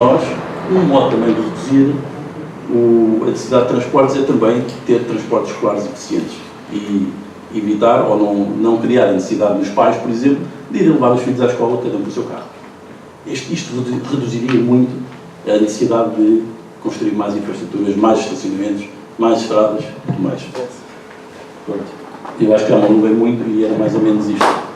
nós, um modo também de reduzir a necessidade de transportes é também ter transportes escolares eficientes e evitar ou não criar a necessidade dos pais, por exemplo, de irem levar os filhos à escola cada um com o seu carro. Isto reduziria muito a necessidade de construir mais infraestruturas, mais estacionamentos, mais estradas e tudo mais. Pronto. Eu acho que já me alonguei muito e era mais ou menos isto.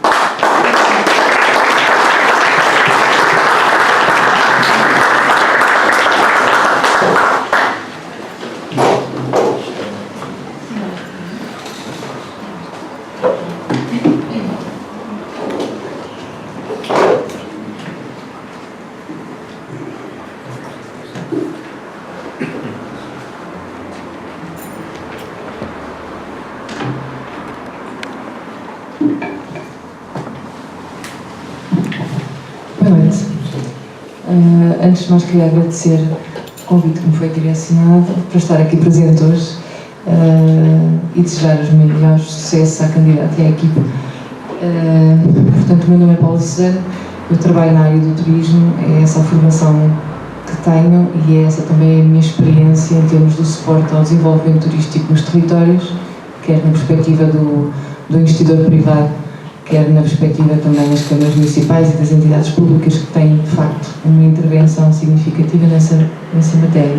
Boa noite. Antes de mais, queria agradecer o convite que me foi direcionado para estar aqui presente hoje e desejar os melhores sucessos à candidata e à equipe. Portanto, o meu nome é Paula Suzano, eu trabalho na área do turismo, é essa a formação que tenho e é essa também a minha experiência em termos do suporte ao desenvolvimento turístico nos territórios, quer na perspectiva do investidor privado, quer na perspectiva também das câmaras municipais e das entidades públicas que têm, de facto, uma intervenção significativa nessa matéria.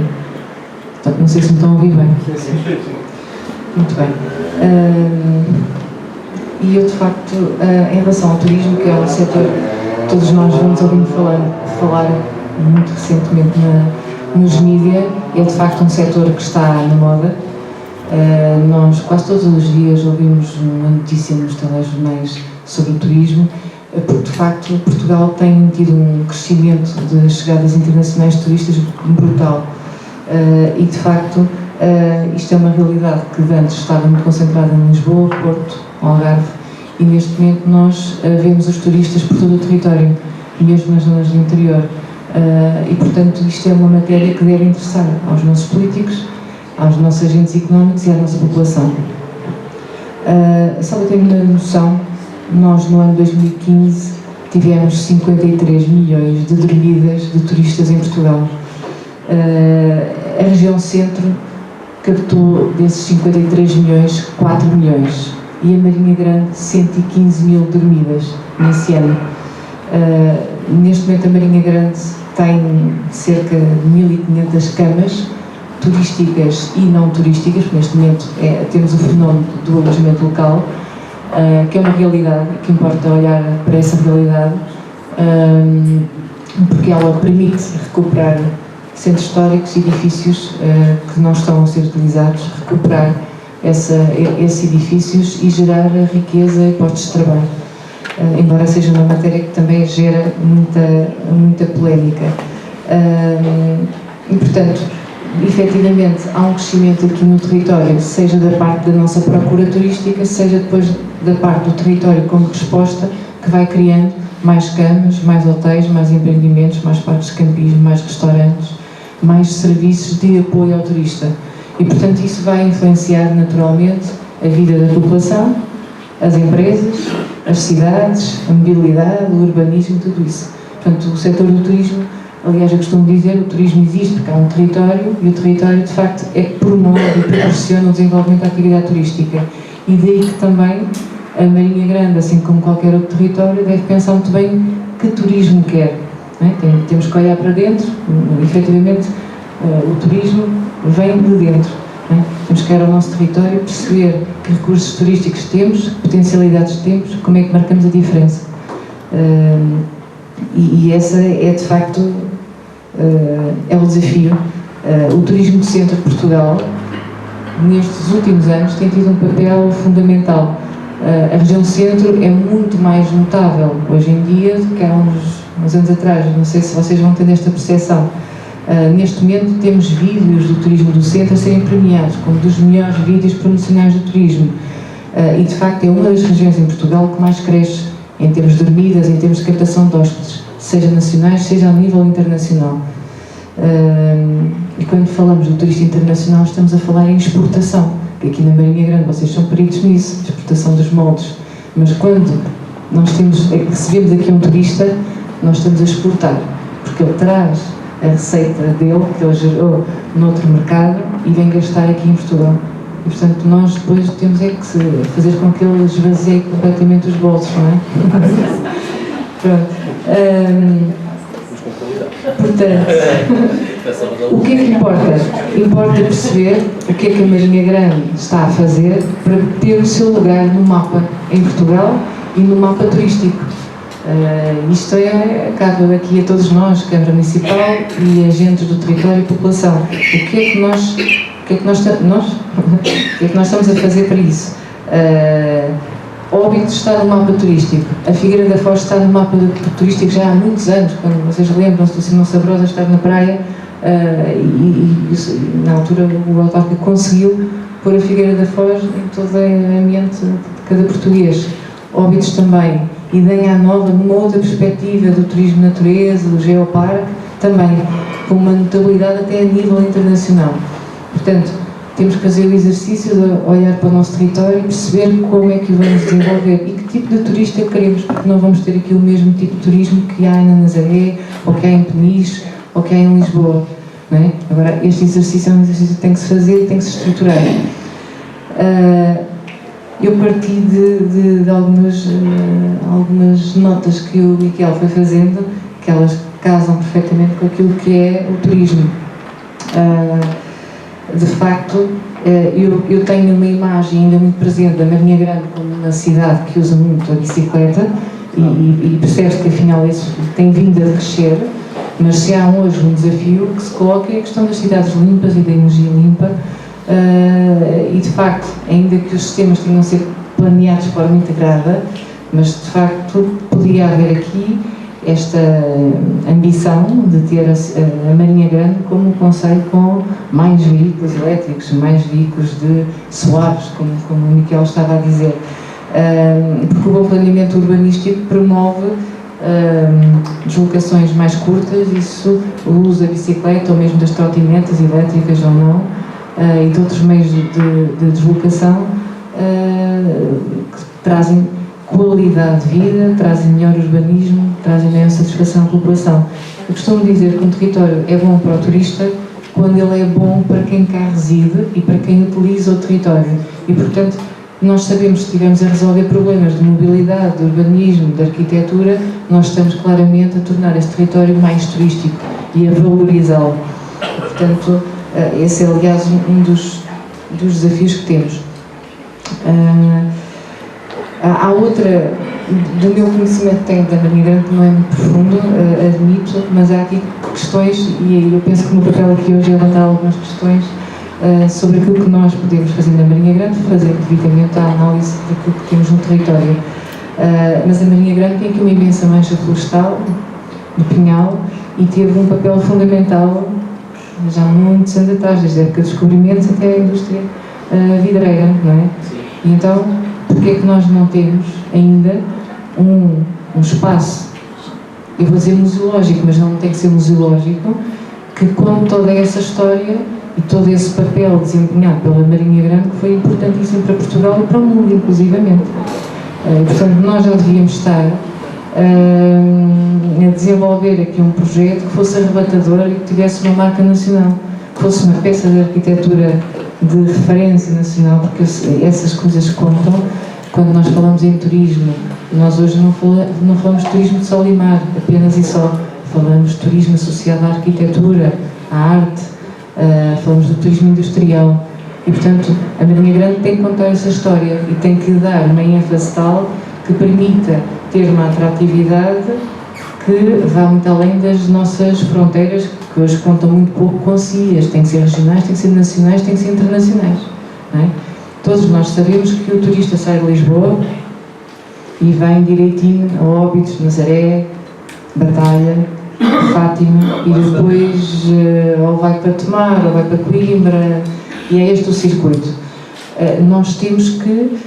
Portanto, não sei se me estão a ouvir bem. Muito bem. E eu, de facto, em relação ao turismo, que é um setor que todos nós vamos ouvindo falar muito recentemente nos mídias, é, de facto, um setor que está na moda. Nós quase todos os dias ouvimos uma notícia nos telejornais sobre o turismo, porque de facto Portugal tem tido um crescimento de chegadas internacionais de turistas brutal e de facto isto é uma realidade que antes estava muito concentrada em Lisboa, Porto, Algarve, e neste momento nós vemos os turistas por todo o território, mesmo nas zonas do interior, e portanto isto é uma matéria que deve interessar aos nossos políticos, aos nossos agentes económicos e à nossa população. Só para ter uma noção, nós no ano 2015 tivemos 53 milhões de dormidas de turistas em Portugal. A região centro captou desses 53 milhões 4 milhões e a Marinha Grande 115 mil dormidas nesse ano. Neste momento a Marinha Grande tem cerca de 1.500 camas turísticas e não turísticas, porque neste momento temos o fenómeno do alojamento local, que é uma realidade, que importa olhar para essa realidade, porque ela permite recuperar centros históricos e edifícios que não estão a ser utilizados, recuperar esses edifícios e gerar riqueza e postos de trabalho, embora seja uma matéria que também gera muita polémica. E, portanto, efetivamente há um crescimento aqui no território, seja da parte da nossa procura turística, seja depois da parte do território como resposta, que vai criando mais camas, mais hotéis, mais empreendimentos, mais parques de campismo, mais restaurantes, mais serviços de apoio ao turista. E portanto isso vai influenciar naturalmente a vida da população, as empresas, as cidades, a mobilidade, o urbanismo, tudo isso. Portanto, o setor do turismo, aliás, eu costumo dizer, o turismo existe porque há um território e o território, de facto, é que promove e proporciona o desenvolvimento da atividade turística. E daí que também a Marinha Grande, assim como qualquer outro território, deve pensar muito bem que turismo quer. Não é? Temos que olhar para dentro, efetivamente, o turismo vem de dentro. Não é? Temos que ir ao nosso território, perceber que recursos turísticos temos, que potencialidades temos, como é que marcamos a diferença. E essa é, de facto, é o desafio. O turismo do centro de Portugal, nestes últimos anos, tem tido um papel fundamental. A região centro é muito mais notável hoje em dia do que há uns anos atrás. Não sei se vocês vão ter esta percepção. Neste momento temos vídeos do turismo do centro a serem premiados como dos melhores vídeos promocionais do turismo. E, de facto, é uma das regiões em Portugal que mais cresce em termos de dormidas, em termos de captação de hóspedes, seja nacionais, seja a nível internacional. E quando falamos do turista internacional, estamos a falar em exportação, que aqui na Marinha Grande vocês são peritos nisso, exportação dos moldes. Mas quando nós recebemos aqui um turista, nós estamos a exportar, porque ele traz a receita dele, que ele gerou noutro mercado, e vem gastar aqui em Portugal. E, portanto, nós depois temos é que fazer com que ele esvazie completamente os bolsos, não é? Pronto. Portanto, o que é que importa? Importa perceber o que é que a Marinha Grande está a fazer para ter o seu lugar no mapa em Portugal e no mapa turístico. Isto cabe aqui a todos nós, Câmara Municipal e agentes do território e população. O que é que nós estamos a fazer para isso? Óbidos está no mapa turístico, a Figueira da Foz está no mapa turístico já há muitos anos, quando vocês lembram-se do Simão Sabrosa estar na praia, e na altura o autarca conseguiu pôr a Figueira da Foz em toda a mente de cada português. Óbidos também, Idenha Nova, numa outra perspectiva do turismo de natureza, do geoparque, também com uma notabilidade até a nível internacional. Portanto, temos que fazer o exercício de olhar para o nosso território e perceber como é que o vamos desenvolver e que tipo de turista queremos, porque não vamos ter aqui o mesmo tipo de turismo que há na Nazaré, ou que há em Peniche, ou que há em Lisboa, não é? Agora, este exercício é um exercício que tem que se fazer e tem que se estruturar. Eu parti de algumas notas que o Miquel foi fazendo, que elas casam perfeitamente com aquilo que é o turismo. De facto, eu tenho uma imagem ainda muito presente da Marinha Grande como uma cidade que usa muito a bicicleta e percebe-se que afinal isso tem vindo a crescer, mas se há hoje um desafio que se coloca é a questão das cidades limpas e da energia limpa, e de facto, ainda que os sistemas tenham de ser planeados de forma integrada, mas de facto podia haver aqui esta ambição de ter a Marinha Grande como um concelho com mais veículos elétricos, mais veículos suaves, como o Miquel estava a dizer, porque o bom planeamento urbanístico promove deslocações mais curtas, isso, o uso da bicicleta ou mesmo das trotinetas elétricas ou não, e de outros meios de deslocação que trazem qualidade de vida, trazem melhor urbanismo, trazem maior satisfação à população. Eu costumo dizer que um território é bom para o turista quando ele é bom para quem cá reside e para quem utiliza o território. E, portanto, nós sabemos que se estivermos a resolver problemas de mobilidade, de urbanismo, de arquitetura, nós estamos claramente a tornar este território mais turístico e a valorizá-lo. Portanto, esse é, aliás, um dos desafios que temos. Há outra, do meu conhecimento que tenho da Marinha Grande, que não é muito profundo, admito, mas há aqui questões, e eu penso que o meu papel aqui hoje é levantar algumas questões sobre aquilo que nós podemos fazer na Marinha Grande, fazer devidamente a análise daquilo que temos no território. Mas a Marinha Grande tem aqui uma imensa mancha florestal, de pinhal, e teve um papel fundamental já há muitos anos atrás, desde a época dos descobrimentos até a indústria vidreira, não é? Sim. E então, porque é que nós não temos ainda um espaço, eu vou dizer museológico, mas não tem que ser museológico, que conte toda essa história e todo esse papel desempenhado pela Marinha Grande, que foi importantíssimo para Portugal e para o mundo, inclusivamente. Portanto, nós já devíamos estar a desenvolver aqui um projeto que fosse arrebatador e que tivesse uma marca nacional, que fosse uma peça de arquitetura de referência nacional, porque essas coisas contam. Quando nós falamos em turismo, nós hoje não falamos de turismo de sol e mar, apenas e só. Falamos de turismo associado à arquitetura, à arte, falamos do turismo industrial. E, portanto, a Marinha Grande tem que contar essa história e tem que dar uma ênfase tal que permita ter uma atratividade que vá muito além das nossas fronteiras, que hoje contam muito pouco com si. As têm que ser regionais, têm que ser nacionais, têm que ser internacionais. Não é? Todos nós sabemos que o turista sai de Lisboa e vem direitinho a Óbidos, Nazaré, Batalha, Fátima, e depois ou vai para Tomar, ou vai para Coimbra, e é este o circuito. Nós temos que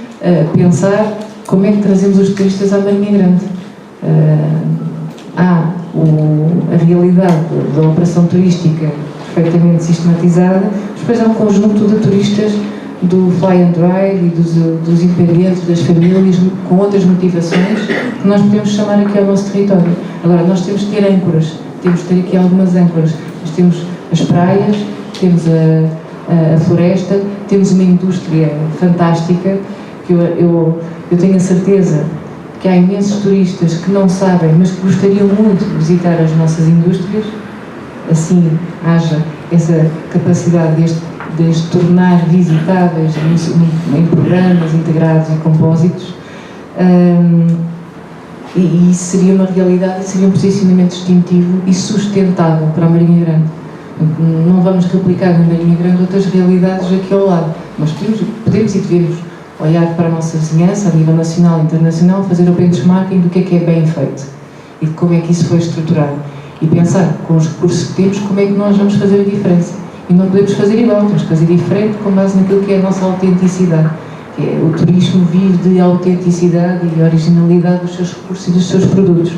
pensar como é que trazemos os turistas à Marinha Grande. Há a realidade da operação turística perfeitamente sistematizada, depois há um conjunto de turistas do fly and drive e dos independentes, das famílias, com outras motivações, que nós podemos chamar aqui ao nosso território. Agora, nós temos que ter âncoras, temos que ter aqui algumas âncoras. Nós temos as praias, temos a floresta, temos uma indústria fantástica, que eu tenho a certeza que há imensos turistas que não sabem, mas que gostariam muito de visitar as nossas indústrias, assim haja essa capacidade de as tornar visitáveis em programas integrados e compósitos, e isso seria uma realidade, seria um posicionamento distintivo e sustentável para a Marinha Grande. Não vamos replicar na Marinha Grande outras realidades aqui ao lado. Nós podemos e devemos olhar para a nossa vizinhança, a nível nacional e internacional, fazer o benchmarking do que é bem feito e de como é que isso foi estruturado. E pensar, com os recursos que temos, como é que nós vamos fazer a diferença. E não podemos fazer igual, temos que fazer diferente com base naquilo que é a nossa autenticidade. Que é, o turismo vive de autenticidade e originalidade dos seus recursos e dos seus produtos.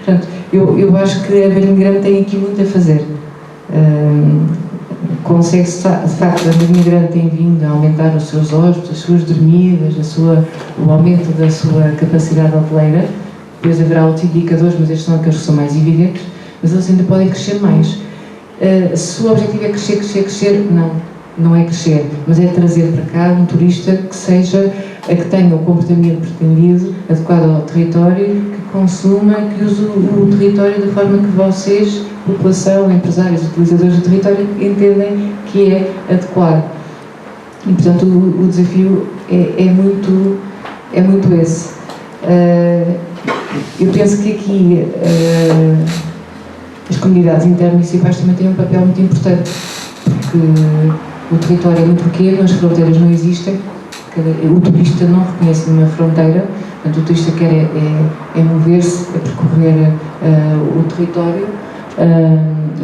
Portanto, eu acho que a Marinha Grande tem aqui muito a fazer. Consegue-se, de facto, a Marinha Grande tem vindo a aumentar os seus hóspedes, as suas dormidas, o aumento da sua capacidade hoteleira. Depois haverá outros indicadores, mas estes são aqueles que são mais evidentes, mas eles ainda podem crescer mais. Se o objetivo é crescer, não é crescer, mas é trazer para cá um turista que tenha o comportamento pretendido, adequado ao território, que consuma, que use o território da forma que vocês, população, empresários, utilizadores do território, entendem que é adequado. E, portanto, o desafio é muito esse. Eu penso que aqui as comunidades intermunicipais também têm um papel muito importante, porque o território é muito pequeno, as fronteiras não existem, o turista não reconhece nenhuma fronteira, portanto o turista quer mover-se, percorrer o território,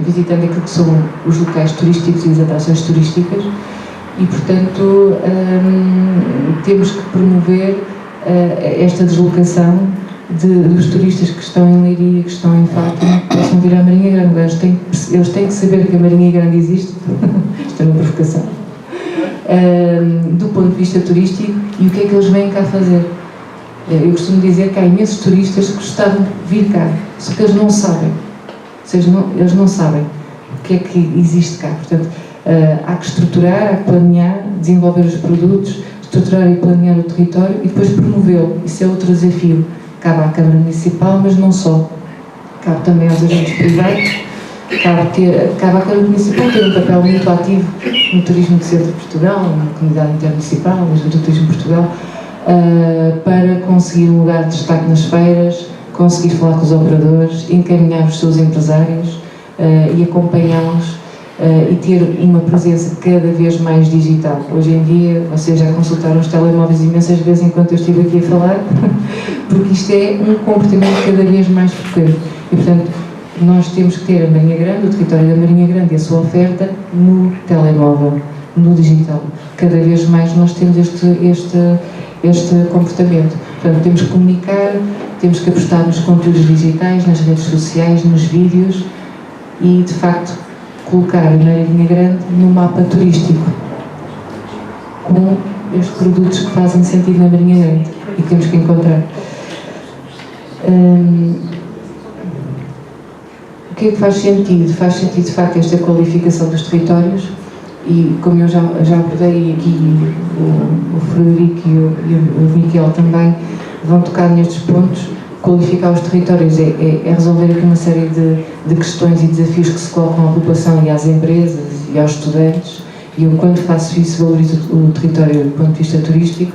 visitando aquilo que são os locais turísticos e as atrações turísticas, e portanto temos que promover esta deslocação dos turistas que estão em Leiria, que estão em Fátima, que possam vir à Marinha Grande. Eles têm que saber que a Marinha Grande existe, isto é uma provocação, do ponto de vista turístico, e o que é que eles vêm cá fazer. Eu costumo dizer que há imensos turistas que gostavam de vir cá, só que eles não sabem. Ou seja, eles não sabem o que é que existe cá. Portanto, há que estruturar, há que planear, desenvolver os produtos, estruturar e planear o território e depois promovê-lo. Isso é outro desafio. Cabe à Câmara Municipal, mas não só. Cabe também aos agentes privados, cabe à Câmara Municipal ter um papel muito ativo no turismo do centro de Portugal, na comunidade intermunicipal, no Instituto do Turismo de Portugal, para conseguir um lugar de destaque nas feiras, conseguir falar com os operadores, encaminhar os seus empresários e acompanhá-los e ter uma presença cada vez mais digital. Hoje em dia, vocês já consultaram os telemóveis imensas vezes enquanto eu estive aqui a falar, porque isto é um comportamento cada vez mais frequente. E, portanto, nós temos que ter a Marinha Grande, o território da Marinha Grande e a sua oferta no telemóvel, no digital. Cada vez mais nós temos este comportamento. Portanto, temos que comunicar, temos que apostar nos conteúdos digitais, nas redes sociais, nos vídeos e, de facto, colocar a Marinha Grande no mapa turístico com os produtos que fazem sentido na Marinha Grande e que temos que encontrar. O que é que faz sentido? Faz sentido, de facto, esta qualificação dos territórios e, como eu já abordei aqui, o Frederico e o Miquel também vão tocar nestes pontos. Qualificar os territórios é resolver aqui uma série de questões e desafios que se colocam à população e às empresas e aos estudantes, e eu, quando faço isso, valorizo o território do ponto de vista turístico,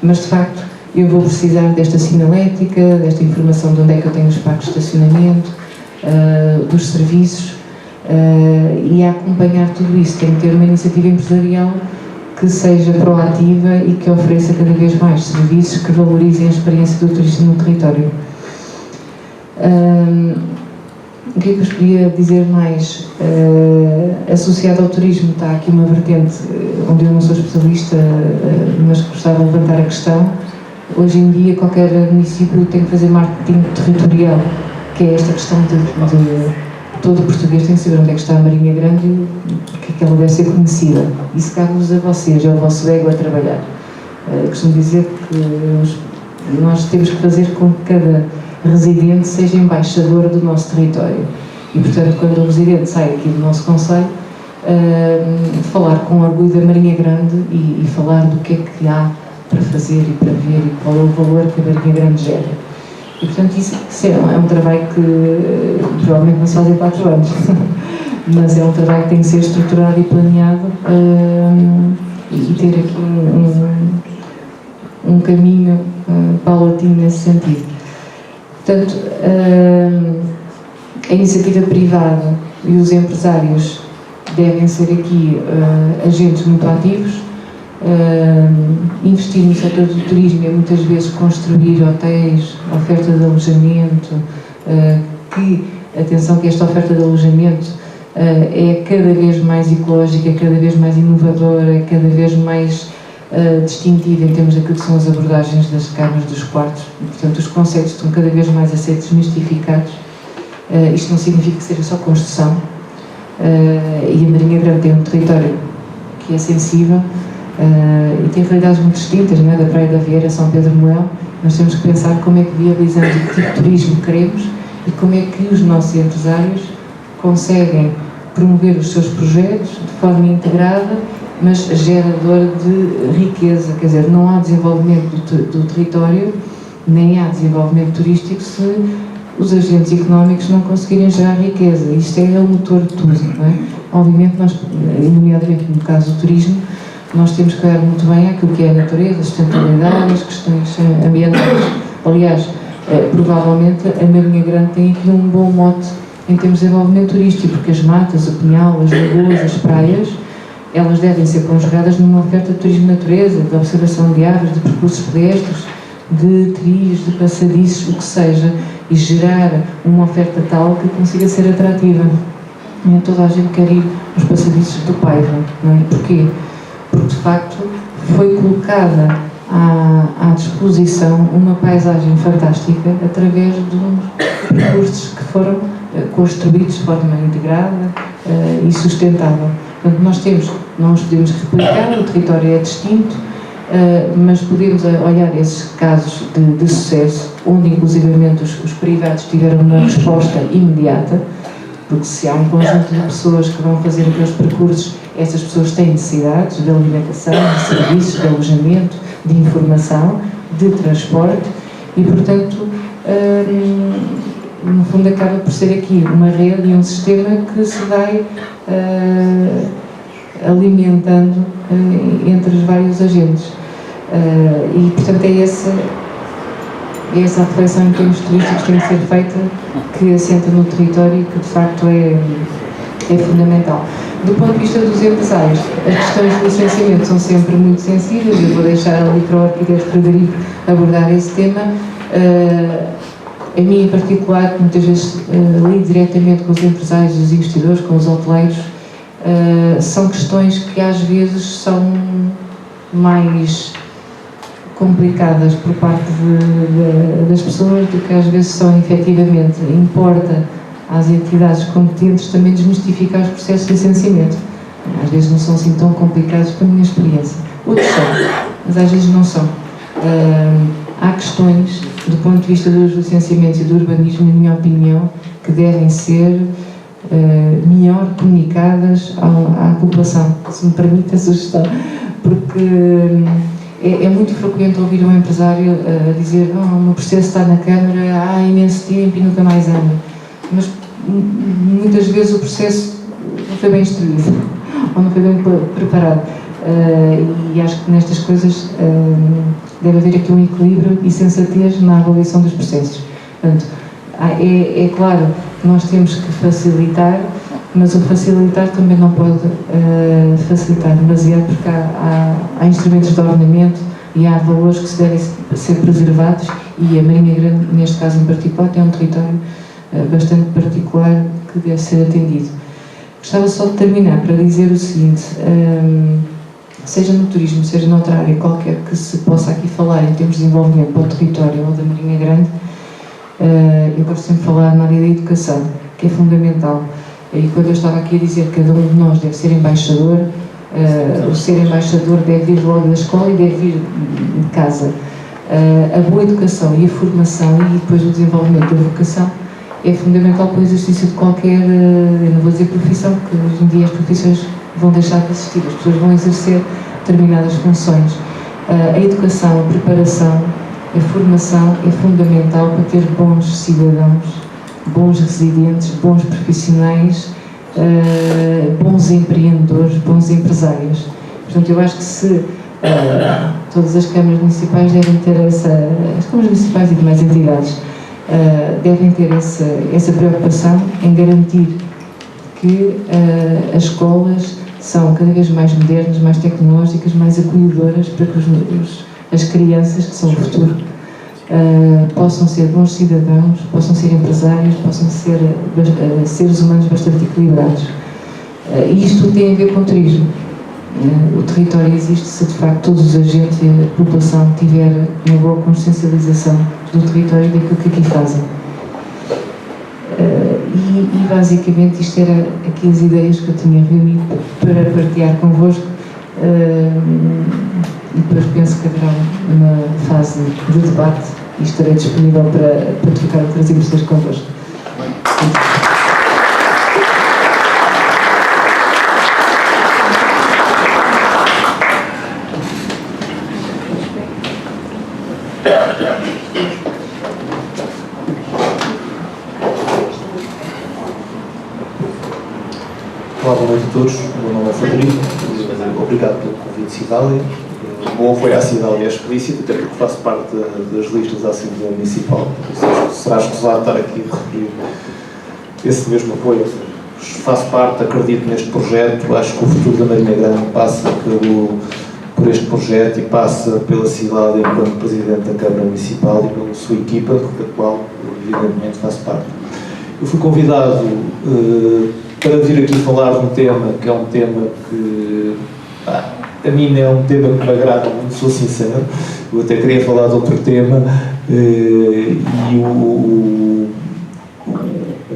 mas de facto eu vou precisar desta sinalética, desta informação de onde é que eu tenho os parques de estacionamento, dos serviços, e a acompanhar tudo isso. Tem que ter uma iniciativa empresarial que seja proativa e que ofereça cada vez mais serviços que valorizem a experiência do turista no território. O que é que eu podia dizer mais? Associado ao turismo está aqui uma vertente onde eu não sou especialista, mas gostava de levantar a questão. Hoje em dia qualquer município tem que fazer marketing territorial, que é esta questão de todo português tem que saber onde é que está a Marinha Grande e porque é que ela deve ser conhecida. Isso cabe-vos a vocês, é o vosso ego a trabalhar. Costumo dizer que nós temos que fazer com que cada residente seja embaixador do nosso território E, portanto, quando o Residente sai aqui do nosso concelho, falar com orgulho da Marinha Grande e falar do que é que há para fazer e para ver e qual é o valor que a Marinha Grande gera. E, portanto, isso é um trabalho que provavelmente não se faz em 4 anos, mas é um trabalho que tem que ser estruturado e planeado e ter aqui um caminho paulatino nesse sentido. Portanto, a iniciativa privada e os empresários devem ser aqui agentes muito ativos. Investir no setor do turismo é muitas vezes construir hotéis, oferta de alojamento, atenção que esta oferta de alojamento é cada vez mais ecológica, é cada vez mais inovadora, é cada vez mais distintiva em termos daquilo que são as abordagens das camas dos quartos. Portanto, os conceitos estão cada vez mais a ser desmistificados. Isto não significa que seja só construção, e a Marinha Grande tem um território que é sensível e tem realidades muito distintas, não é? Da Praia da Vieira a São Pedro Moel. Nós temos que pensar como é que viabilizamos e que tipo de turismo queremos e como é que os nossos empresários conseguem promover os seus projetos de forma integrada, mas gerador de riqueza. Quer dizer, não há desenvolvimento do território, nem há desenvolvimento turístico se os agentes económicos não conseguirem gerar riqueza. Isto é o motor de tudo, não é? Obviamente, nós, nomeadamente no caso do turismo, nós temos que olhar muito bem aquilo que é a natureza, a sustentabilidade, as questões ambientais. Aliás, provavelmente a Marinha Grande tem aqui um bom mote em termos de desenvolvimento turístico, porque as matas, o pinhal, as lagoas, as praias, elas devem ser conjugadas numa oferta de turismo de natureza, de observação de aves, de percursos pedestres, de trilhos, de passadiços, o que seja, e gerar uma oferta tal que consiga ser atrativa. Nem toda a gente quer ir aos passadiços do Paiva, não é? Porquê? Porque, de facto, foi colocada à disposição uma paisagem fantástica através de uns percursos que foram construídos de forma integrada e sustentável. Portanto, não os podemos replicar, o território é distinto, mas podemos olhar esses casos de sucesso, onde inclusivamente os privados tiveram uma resposta imediata, porque se há um conjunto de pessoas que vão fazer aqueles percursos, essas pessoas têm necessidades de alimentação, de serviços, de alojamento, de informação, de transporte e, portanto, no fundo acaba por ser aqui uma rede e um sistema que se vai alimentando entre os vários agentes. E, portanto, é essa reflexão em termos turísticos que tem que ser feita, que assenta no território e que, de facto, é fundamental. Do ponto de vista dos empresários, as questões de licenciamento são sempre muito sensíveis. Eu vou deixar ali para o arquiteto Frederico abordar esse tema. A mim, em particular, muitas vezes lido diretamente com os empresários e os investidores, com os hoteleiros, são questões que às vezes são mais complicadas por parte das pessoas do que às vezes são efetivamente. Importa às entidades competentes também desmistificar os processos de licenciamento. Às vezes não são assim tão complicados pela minha experiência. Outros são, mas às vezes não são. Há questões, do ponto de vista dos licenciamentos e do urbanismo, na minha opinião, que devem ser melhor comunicadas à população, se me permite a sugestão, porque é muito frequente ouvir um empresário dizer: o meu processo está na Câmara há imenso tempo e nunca mais anda. Mas muitas vezes o processo não foi bem instruído ou não foi bem preparado. E acho que nestas coisas deve haver aqui um equilíbrio e sensatez na avaliação dos processos. Portanto, é claro que nós temos que facilitar, mas o facilitar também não pode facilitar demasiado, porque há instrumentos de ordenamento e há valores que se devem ser preservados, e a Marinha Grande, neste caso em particular, tem um território bastante particular que deve ser atendido. Gostava só de terminar para dizer o seguinte: seja no turismo, seja noutra área qualquer que se possa aqui falar em termos de desenvolvimento para o território ou da Marinha Grande, eu gosto sempre de falar na área da educação, que é fundamental. E quando eu estava aqui a dizer que cada um de nós deve ser embaixador, o ser embaixador deve vir logo da escola e deve vir de casa. A boa educação e a formação e depois o desenvolvimento da vocação é fundamental para o exercício de qualquer, eu não vou dizer profissão, porque hoje em dia as profissões vão deixar de existir, as pessoas vão exercer determinadas funções. A educação, a preparação, a formação é fundamental para ter bons cidadãos, bons residentes, bons profissionais, bons empreendedores, bons empresários. Portanto, eu acho que se todas as câmaras municipais devem ter as câmaras municipais e demais entidades devem ter essa preocupação em garantir que as escolas são cada vez mais modernas, mais tecnológicas, mais acolhedoras para que as crianças, que são o futuro, possam ser bons cidadãos, possam ser empresários, possam ser seres humanos bastante equilibrados. E isto tem a ver com o turismo. O território existe se de facto todos os agentes e a população tiver uma boa consciencialização do território e daquilo que aqui fazem. E basicamente isto era aqui as ideias que eu tinha reunido para partilhar convosco, e depois penso que haverá uma fase de debate e estarei disponível para trocar outras impressões convosco. Olá, boa noite a todos. O meu nome é Frederico. Obrigado pelo convite, Cidália. Bom foi a Cidália explícita, até porque faço parte das listas da Assembleia Municipal. Será escusado estar aqui a referir esse mesmo apoio. Faço parte, acredito neste projeto. Acho que o futuro da Marinha Grande passa por este projeto e passa pela Cidália enquanto Presidente da Câmara Municipal e pela sua equipa, da qual, evidentemente, faço parte. Eu fui convidado para vir aqui falar de um tema que é um tema que a mim é um tema que me agrada muito, sou sincero. Eu até queria falar de outro tema e o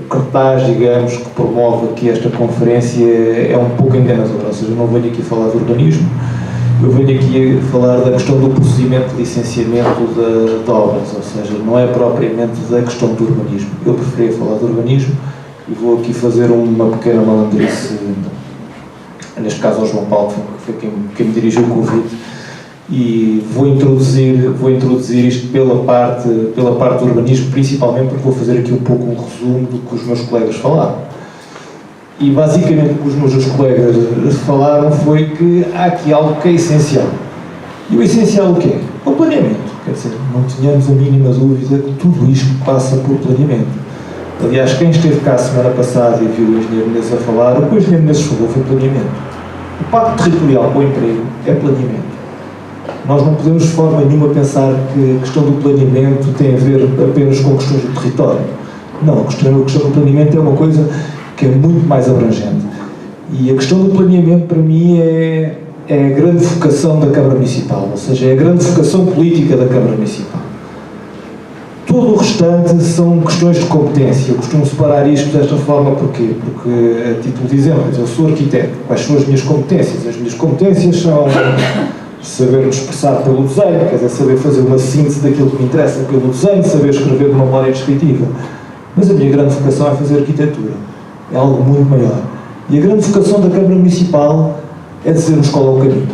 cartaz, digamos, que promove aqui esta conferência é um pouco enganador, ou seja, eu não venho aqui falar de urbanismo, eu venho aqui falar da questão do procedimento de licenciamento de obras, ou seja, não é propriamente da questão do urbanismo. Eu preferia falar de urbanismo e vou aqui fazer uma pequena malandrice, neste caso ao João Paulo, que foi quem me dirigiu o convite, e vou introduzir isto pela parte do urbanismo, principalmente porque vou fazer aqui um pouco um resumo do que os meus colegas falaram. E basicamente o que os meus colegas falaram foi que há aqui algo que é essencial. E o essencial o quê? O planeamento. Quer dizer, não tenhamos a mínima dúvida que tudo isto passa por planeamento. Aliás, quem esteve cá a semana passada e viu o engenheiro Menezes a falar, o que o engenheiro Menezes falou foi planeamento. O Pacto Territorial para o Emprego é planeamento. Nós não podemos de forma nenhuma pensar que a questão do planeamento tem a ver apenas com questões do território. Não, a questão do planeamento é uma coisa que é muito mais abrangente. E a questão do planeamento, para mim, é a grande vocação da Câmara Municipal, ou seja, é a grande vocação política da Câmara Municipal. Todo o restante são questões de competência. Eu costumo separar isto desta forma, porquê? Porque, a título de exemplo, eu sou arquiteto. Quais são as minhas competências? As minhas competências são saber me expressar pelo desenho, quer dizer, saber fazer uma síntese daquilo que me interessa pelo desenho, saber escrever uma memória descritiva. Mas a minha grande vocação é fazer arquitetura. É algo muito maior. E a grande vocação da Câmara Municipal é dizer-nos qual é o caminho.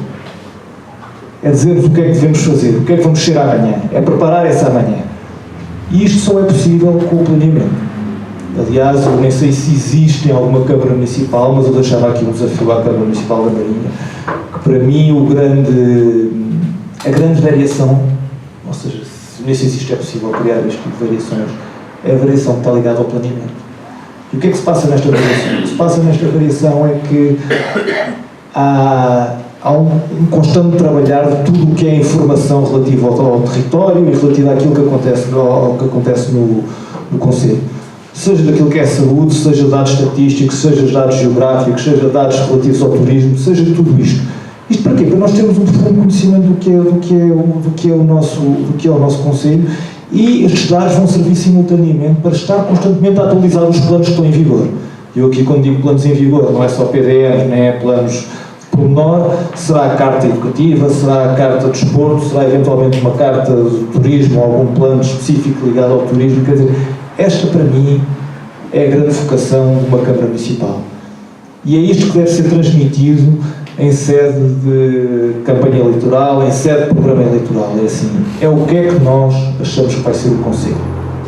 É dizer-nos o que é que devemos fazer, o que é que vamos ser amanhã. É preparar essa amanhã. E isto só é possível com o planeamento. Aliás, eu nem sei se existe em alguma Câmara Municipal, mas eu deixava aqui um desafio à Câmara Municipal da Marinha, que para mim a grande variação, ou seja, nem sei se isto é possível criar este tipo de variações, é a variação que está ligada ao planeamento. E o que é que se passa nesta variação? O que se passa nesta variação é que há um constante trabalhar de tudo o que é informação relativa ao território e relativa àquilo que acontece no Conselho. Seja daquilo que é saúde, seja dados estatísticos, seja dados geográficos, seja dados relativos ao turismo, seja tudo isto. Isto para quê? Para nós termos um profundo conhecimento do que é o nosso Conselho, e estes dados vão servir simultaneamente para estar constantemente a atualizar os planos que estão em vigor. Eu aqui, quando digo planos em vigor, não é só PDR, nem é planos pormenor, será a carta educativa, será a carta de desporto, será eventualmente uma carta de turismo ou algum plano específico ligado ao turismo. Quer dizer, esta para mim é a grande vocação de uma Câmara Municipal. E é isto que deve ser transmitido em sede de campanha eleitoral, em sede de programa eleitoral. É assim, é o que é que nós achamos que vai ser o Conselho.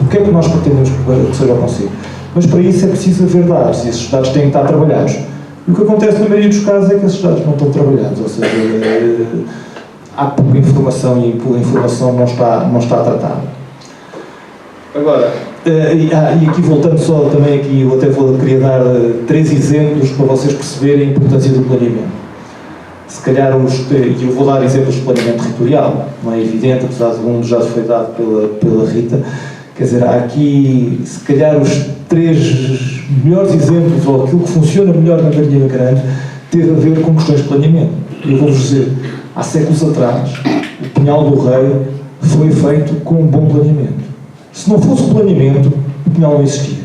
O que é que nós pretendemos que seja o Conselho. Mas para isso é preciso haver dados, e esses dados têm que estar trabalhados. E o que acontece na maioria dos casos é que esses dados não estão trabalhados, ou seja, há pouca informação e a informação não está tratada. Agora, e aqui voltando só também aqui, eu até queria dar 3 exemplos para vocês perceberem a importância do planeamento. Se calhar, e eu vou dar exemplos de planeamento territorial, não é evidente, apesar de um já foi dado pela Rita. Quer dizer, há aqui, se calhar, os 3 melhores exemplos, ou aquilo que funciona melhor na Marinha Grande, teve a ver com questões de planeamento. Eu vou-vos dizer, há séculos atrás, o Pinhal do Rei foi feito com um bom planeamento. Se não fosse o planeamento, o Pinhal não existia.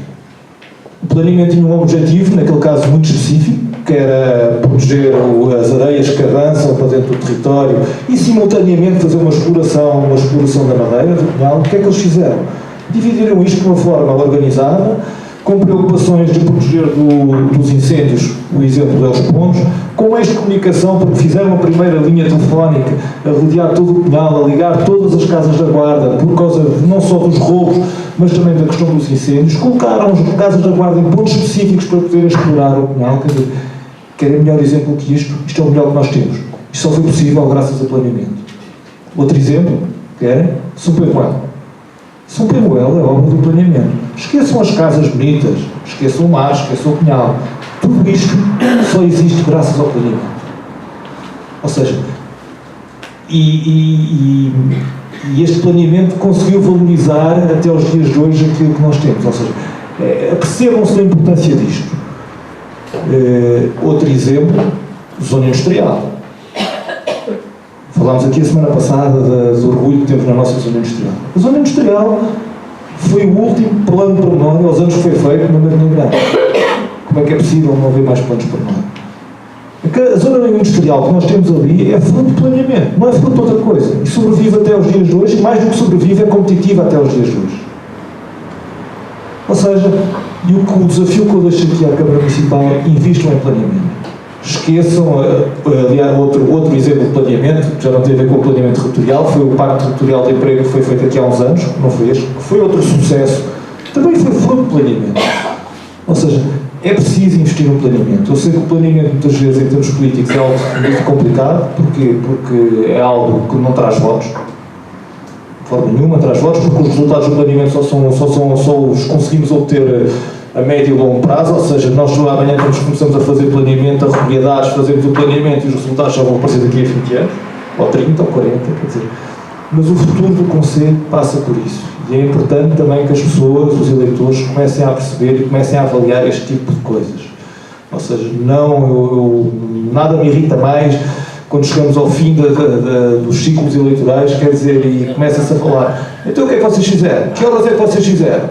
O planeamento tinha um objetivo, naquele caso muito específico, que era proteger as areias que avançam para dentro do território e, simultaneamente, fazer uma exploração da madeira do Pinhal. O que é que eles fizeram? Dividiram isto de uma forma organizada, com preocupações de proteger dos incêndios, o exemplo deles pontos, com meios de comunicação, porque fizeram a primeira linha telefónica a rodear todo o Pinhal, a ligar todas as casas da guarda, por causa não só dos roubos, mas também da questão dos incêndios. Colocaram as casas da guarda em pontos específicos para poderem explorar o Pinhal. Quer dizer, querem melhor exemplo que isto? Isto é o melhor que nós temos. Isto só foi possível graças ao planeamento. Outro exemplo, querem? São Pedro. São Pedro é obra do planeamento. Esqueçam as casas bonitas, esqueçam o mar, esqueçam o Pinhal. Tudo isto só existe graças ao planeamento. Ou seja, e este planeamento conseguiu valorizar até os dias de hoje aquilo que nós temos. Ou seja, percebam-se da importância disto. Outro exemplo, zona industrial. Falámos aqui a semana passada do orgulho que temos na nossa zona industrial. A zona industrial foi o último plano pormenor aos anos que foi feito na Marinha Grande. Como é que é possível não haver mais planos pormenor? A zona industrial que nós temos ali é fruto de planeamento, não é fruto de outra coisa. E sobrevive até aos dias de hoje, e mais do que sobrevive, é competitiva até aos dias de hoje. Ou seja, o desafio que eu deixo aqui à Câmara Municipal é investam em planeamento. Esqueçam, aliás, outro exemplo de planeamento, que já não tem a ver com o planeamento territorial, foi o Pacto Territorial de Emprego que foi feito aqui há uns anos, não foi este, que foi outro sucesso, também foi fruto de planeamento. Ou seja, é preciso investir no planeamento. Eu sei que o planeamento, muitas vezes, em termos políticos, é algo muito complicado, porque é algo que não traz votos, de forma nenhuma traz votos, porque os resultados do planeamento só os conseguimos obter a médio e longo prazo, ou seja, nós amanhã começamos a fazer planeamento, a regularidades, fazemos o planeamento e os resultados já vão aparecer daqui a 20 anos, ou 30, ou 40, quer dizer. Mas o futuro do Conselho passa por isso. E é importante também que as pessoas, os eleitores, comecem a perceber e comecem a avaliar este tipo de coisas. Ou seja, nada me irrita mais quando chegamos ao fim dos ciclos eleitorais, quer dizer, e começa-se a falar, então o que é que vocês fizeram? Que horas é que vocês fizeram?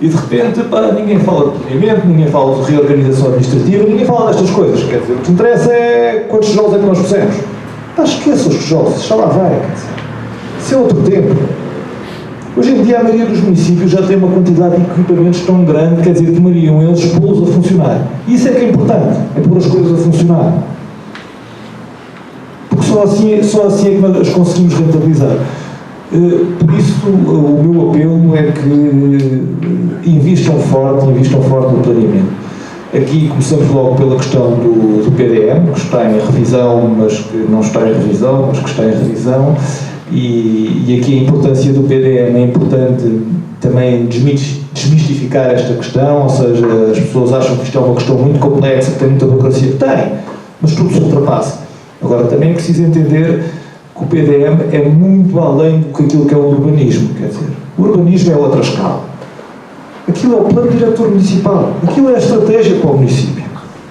E de repente, ninguém fala de planeamento, ninguém fala de reorganização administrativa, ninguém fala destas coisas, quer dizer, o que interessa é quantos tijolos é que nós pusemos. Esqueça os tijolos, já lá vai, quer dizer, isso é outro tempo. Hoje em dia a maioria dos municípios já tem uma quantidade de equipamentos tão grande, quer dizer, demariam eles pô-los a funcionar. E isso é que é importante, é pôr as coisas a funcionar. Porque só assim é que nós as conseguimos rentabilizar. Por isso, o meu apelo é que invistam forte no planeamento. Aqui começamos logo pela questão do PDM, que está em revisão, mas que não está em revisão, mas que está em revisão. E aqui a importância do PDM é importante também desmistificar esta questão, ou seja, as pessoas acham que isto é uma questão muito complexa, que tem muita burocracia. Tem, mas tudo se ultrapassa. Agora, também é preciso entender que o PDM é muito além do que aquilo que é o urbanismo, quer dizer, o urbanismo é outra escala. Aquilo é o plano diretor municipal, aquilo é a estratégia para o município.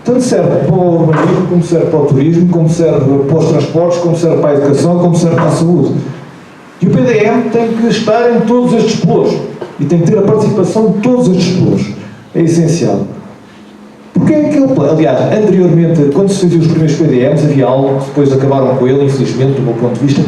Tanto serve para o urbanismo, como serve para o turismo, como serve para os transportes, como serve para a educação, como serve para a saúde. E o PDM tem que estar em todos estes polos e tem que ter a participação de todos estes polos. É essencial. Porque é aquele plano. Aliás, anteriormente, quando se faziam os primeiros PDMs, havia algo que depois acabaram com ele, infelizmente, do meu ponto de vista,